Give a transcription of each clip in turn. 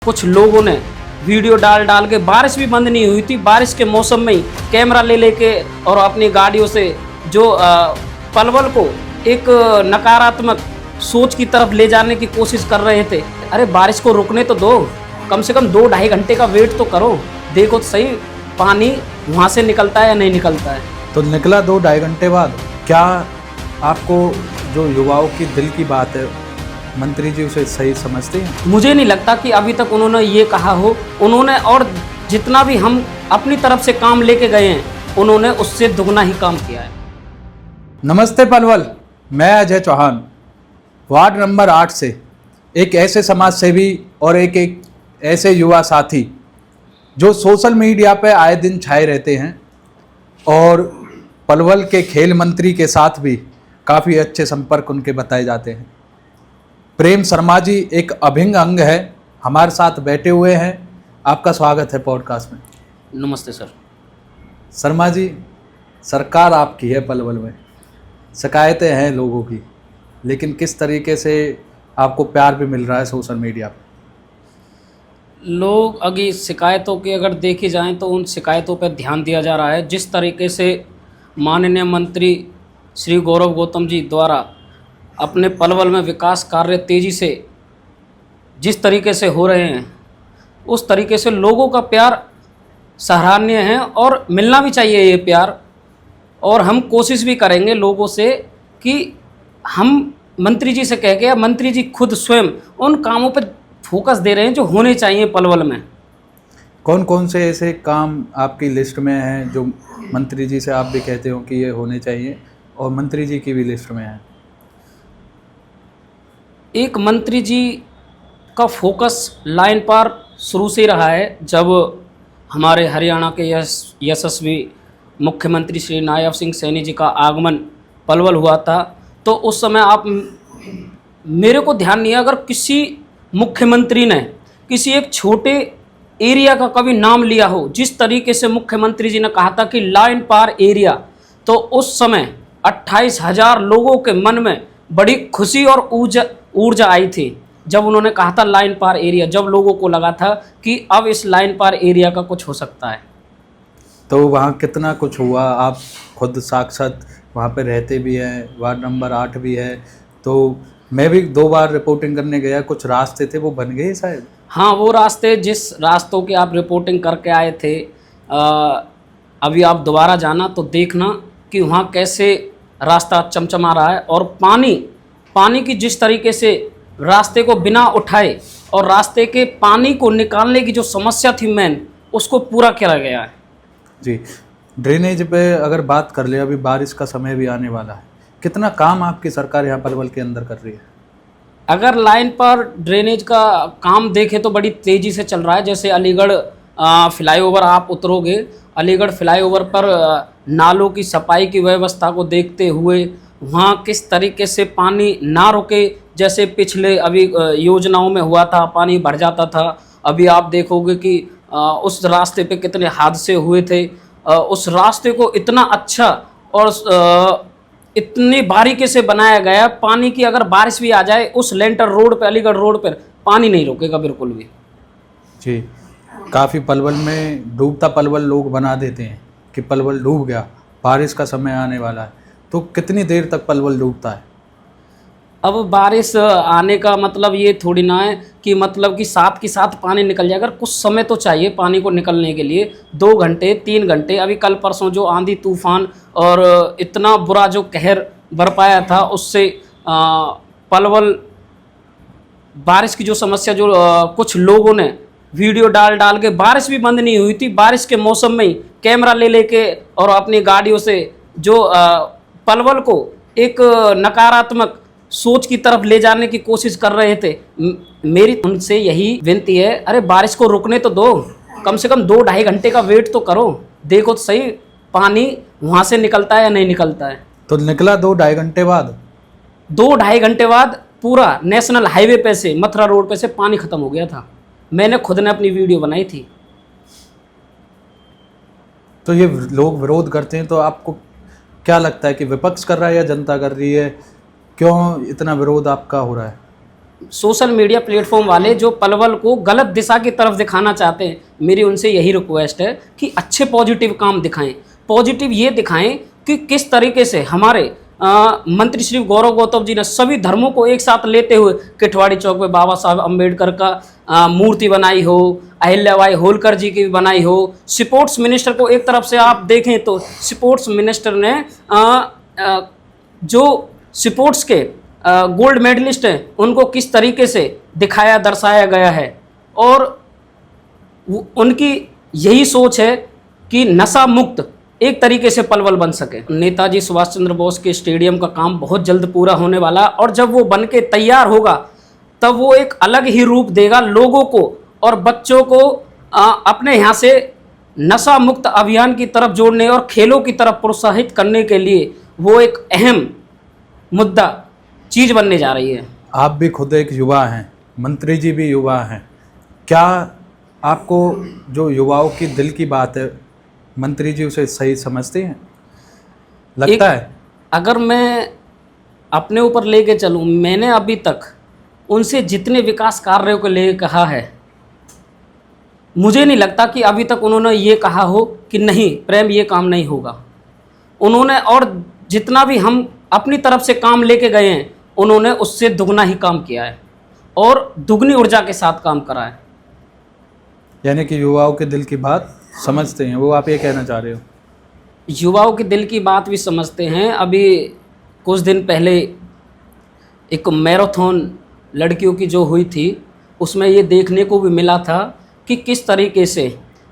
कुछ लोगों ने वीडियो डाल डाल के, बारिश भी बंद नहीं हुई थी, बारिश के मौसम में ही कैमरा ले लेके और अपनी गाड़ियों से जो पलवल को एक नकारात्मक सोच की तरफ ले जाने की कोशिश कर रहे थे। अरे बारिश को रुकने तो दो, कम से कम 2-2.5 घंटे का वेट तो करो, देखो तो सही पानी वहाँ से निकलता है या नहीं निकलता है। तो निकला 2-2.5 घंटे बाद। क्या आपको जो युवाओं की दिल की बात है, मंत्री जी उसे सही समझते हैं? मुझे नहीं लगता कि अभी तक उन्होंने ये कहा हो। उन्होंने, और जितना भी हम अपनी तरफ से काम लेके गए हैं, उन्होंने उससे दुगना ही काम किया है। नमस्ते पलवल, मैं अजय चौहान, वार्ड नंबर 8 से एक ऐसे समाज सेवी और एक ऐसे युवा साथी जो सोशल मीडिया पे आए दिन छाए रहते हैं और पलवल के खेल मंत्री के साथ भी काफ़ी अच्छे संपर्क उनके बताए जाते हैं। प्रेम शर्मा जी एक अभिन्न अंग है, हमारे साथ बैठे हुए हैं। आपका स्वागत है पॉडकास्ट में। नमस्ते सर। शर्मा जी, सरकार आपकी है पलवल में, शिकायतें हैं लोगों की, लेकिन किस तरीके से आपको प्यार भी मिल रहा है सोशल मीडिया पर? लोग अभी शिकायतों की अगर देखी जाएं तो उन शिकायतों पर ध्यान दिया जा रहा है। जिस तरीके से माननीय मंत्री श्री गौरव गौतम जी द्वारा अपने पलवल में विकास कार्य तेज़ी से जिस तरीके से हो रहे हैं, उस तरीके से लोगों का प्यार सराहनीय है और मिलना भी चाहिए ये प्यार। और हम कोशिश भी करेंगे लोगों से कि हम मंत्री जी से कह के, या मंत्री जी खुद स्वयं उन कामों पर फोकस दे रहे हैं जो होने चाहिए पलवल में। कौन कौन से ऐसे काम आपकी लिस्ट में हैं जो मंत्री जी से आप भी कहते हो कि ये होने चाहिए और मंत्री जी की भी लिस्ट में है? एक मंत्री जी का फोकस लाइन पार शुरू से रहा है। जब हमारे हरियाणा के यशस्वी मुख्यमंत्री श्री नायब सिंह सैनी जी का आगमन पलवल हुआ था, तो उस समय आप मेरे को ध्यान नहीं है, अगर किसी मुख्यमंत्री ने किसी एक छोटे एरिया का कभी नाम लिया हो, जिस तरीके से मुख्यमंत्री जी ने कहा था कि लाइन पार एरिया, तो उस समय 28,000 लोगों के मन में बड़ी खुशी और ऊर्जा आई थी जब उन्होंने कहा था लाइन पार एरिया। जब लोगों को लगा था कि अब इस लाइन पार एरिया का कुछ हो सकता है। तो वहाँ कितना कुछ हुआ? आप खुद साक्षात वहाँ पे रहते भी हैं, वार्ड नंबर 8 भी है, तो मैं भी 2 बार रिपोर्टिंग करने गया। कुछ रास्ते थे वो बन गए शायद? हाँ, वो रास्ते, जिस रास्तों की आप रिपोर्टिंग करके आए थे, अभी आप दोबारा जाना तो देखना कि वहाँ कैसे रास्ता चमचमा रहा है। और पानी की जिस तरीके से रास्ते को बिना उठाए और रास्ते के पानी को निकालने की जो समस्या थी मेन, उसको पूरा किया गया है। जी, ड्रेनेज पे अगर बात कर ले, अभी बारिश का समय भी आने वाला है, कितना काम आपकी सरकार यहाँ पलवल के अंदर कर रही है? अगर लाइन पर ड्रेनेज का काम देखें तो बड़ी तेज़ी से चल रहा है। जैसे अलीगढ़ फ्लाईओवर आप उतरोगे, अलीगढ़ फ्लाईओवर पर नालों की सफाई की व्यवस्था को देखते हुए वहाँ किस तरीके से पानी ना रुके, जैसे पिछले अभी योजनाओं में हुआ था, पानी भर जाता था। अभी आप देखोगे कि उस रास्ते पे कितने हादसे हुए थे। उस रास्ते को इतना अच्छा और इतनी बारीकी से बनाया गया, पानी की अगर बारिश भी आ जाए उस लेंटर रोड पे, अलीगढ़ रोड पर पानी नहीं रुकेगा बिल्कुल भी। जी, काफ़ी पलवल में डूबता पलवल लोग बना देते हैं कि पलवल डूब गया, बारिश का समय आने वाला है, तो कितनी देर तक पलवल डूबता है? अब बारिश आने का मतलब ये थोड़ी ना है कि मतलब कि साथ के साथ पानी निकल जाएगा। कुछ समय तो चाहिए पानी को निकलने के लिए, 2 घंटे 3 घंटे। अभी कल परसों जो आंधी तूफान और इतना बुरा जो कहर बरपाया था, उससे पलवल बारिश की जो समस्या, जो कुछ लोगों ने वीडियो डाल डाल के, बारिश भी बंद नहीं हुई थी, बारिश के मौसम में ही कैमरा ले लेके और अपनी गाड़ियों से जो पलवल को एक नकारात्मक सोच की तरफ ले जाने की कोशिश कर रहे थे। मेरी उनसे यही विनती है, अरे बारिश को रुकने तो दो, कम से कम 2-2.5 घंटे का वेट तो करो, देखो तो सही पानी वहाँ से निकलता है या नहीं निकलता है। तो निकला 2-2.5 घंटे बाद। 2-2.5 घंटे बाद पूरा नेशनल हाईवे पे से, मथुरा रोड पे से पानी खत्म हो गया था। मैंने खुद ने अपनी वीडियो बनाई थी। तो ये लोग विरोध करते हैं, तो आपको क्या लगता है कि विपक्ष कर रहा है या जनता कर रही है? क्यों इतना विरोध आपका हो रहा है? सोशल मीडिया प्लेटफॉर्म वाले जो पलवल को गलत दिशा की तरफ दिखाना चाहते हैं, मेरी उनसे यही रिक्वेस्ट है कि अच्छे पॉजिटिव काम दिखाएं। पॉजिटिव ये दिखाएं कि किस तरीके से हमारे मंत्री श्री गौरव गौतम जी ने सभी धर्मों को एक साथ लेते हुए किठवाड़ी चौक पे बाबा साहब अम्बेडकर का मूर्ति बनाई हो, अहिल्याबाई होलकर जी की भी बनाई हो। स्पोर्ट्स मिनिस्टर को एक तरफ से आप देखें तो स्पोर्ट्स मिनिस्टर ने जो स्पोर्ट्स के गोल्ड मेडलिस्ट हैं उनको किस तरीके से दिखाया दर्शाया गया है, और उनकी यही सोच है कि नशा मुक्त एक तरीके से पलवल बन सके। नेताजी सुभाष चंद्र बोस के स्टेडियम का काम बहुत जल्द पूरा होने वाला, और जब वो बन के तैयार होगा तब वो एक अलग ही रूप देगा लोगों को और बच्चों को अपने यहाँ से नशा मुक्त अभियान की तरफ जोड़ने और खेलों की तरफ प्रोत्साहित करने के लिए वो एक अहम मुद्दा चीज़ बनने जा रही है। आप भी खुद एक युवा हैं, मंत्री जी भी युवा हैं, क्या आपको जो युवाओं की दिल की बात है मंत्री जी उसे सही समझते हैं, लगता है? अगर मैं अपने ऊपर लेके चलूँ, मैंने अभी तक उनसे जितने विकास कार्यों को लेकर कहा है, मुझे नहीं लगता कि अभी तक उन्होंने ये कहा हो कि नहीं प्रेम ये काम नहीं होगा। उन्होंने और जितना भी हम अपनी तरफ से काम लेके गए हैं उन्होंने उससे दुगना ही काम किया है और दुगनी ऊर्जा के साथ काम करा है। यानी कि युवाओं के दिल की बात समझते हैं, वो आप ये कहना चाह रहे हो? युवाओं के दिल की बात भी समझते हैं। अभी कुछ दिन पहले एक मैराथन लड़कियों की जो हुई थी उसमें ये देखने को भी मिला था कि किस तरीके से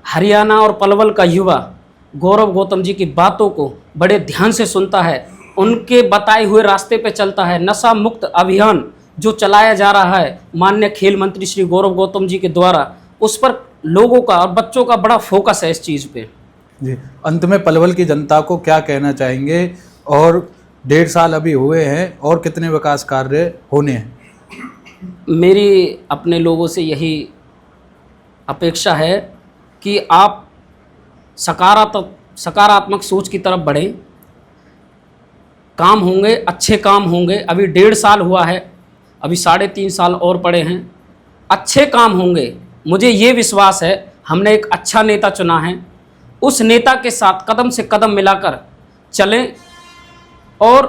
हरियाणा और पलवल का युवा गौरव गौतम जी की बातों को बड़े ध्यान से सुनता है, उनके बताए हुए रास्ते पे चलता है। नशा मुक्त अभियान जो चलाया जा रहा है माननीय खेल मंत्री श्री गौरव गौतम जी के द्वारा, उस पर लोगों का और बच्चों का बड़ा फोकस है इस चीज़ पे। जी, अंत में पलवल की जनता को क्या कहना चाहेंगे, और 1.5 साल अभी हुए हैं और कितने विकास कार्य होने हैं? मेरी अपने लोगों से यही अपेक्षा है कि आप सकारात्मक सोच की तरफ बढ़ें। काम होंगे, अच्छे काम होंगे। अभी 1.5 साल हुआ है, अभी 3.5 साल और पड़े हैं। अच्छे काम होंगे, मुझे ये विश्वास है। हमने एक अच्छा नेता चुना है, उस नेता के साथ कदम से कदम मिलाकर चलें और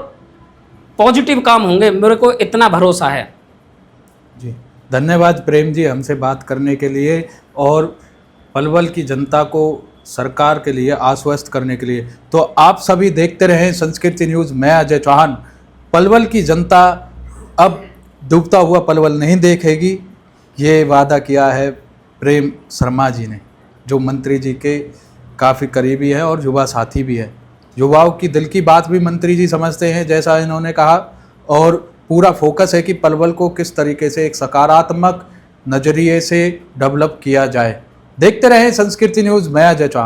पॉजिटिव काम होंगे, मेरे को इतना भरोसा है। जी, धन्यवाद प्रेम जी हमसे बात करने के लिए और पलवल की जनता को सरकार के लिए आश्वस्त करने के लिए। तो आप सभी देखते रहें संस्कृति न्यूज़, मैं अजय चौहान। पलवल की जनता अब डूबता हुआ पलवल नहीं देखेगी, ये वादा किया है प्रेम शर्मा जी ने, जो मंत्री जी के काफ़ी करीबी है और युवा साथी भी है। युवाओं की दिल की बात भी मंत्री जी समझते हैं जैसा इन्होंने कहा, और पूरा फोकस है कि पलवल को किस तरीके से एक सकारात्मक नज़रिए से डेवलप किया जाए। देखते रहें संस्कृति न्यूज़, मैं अजय चौहान।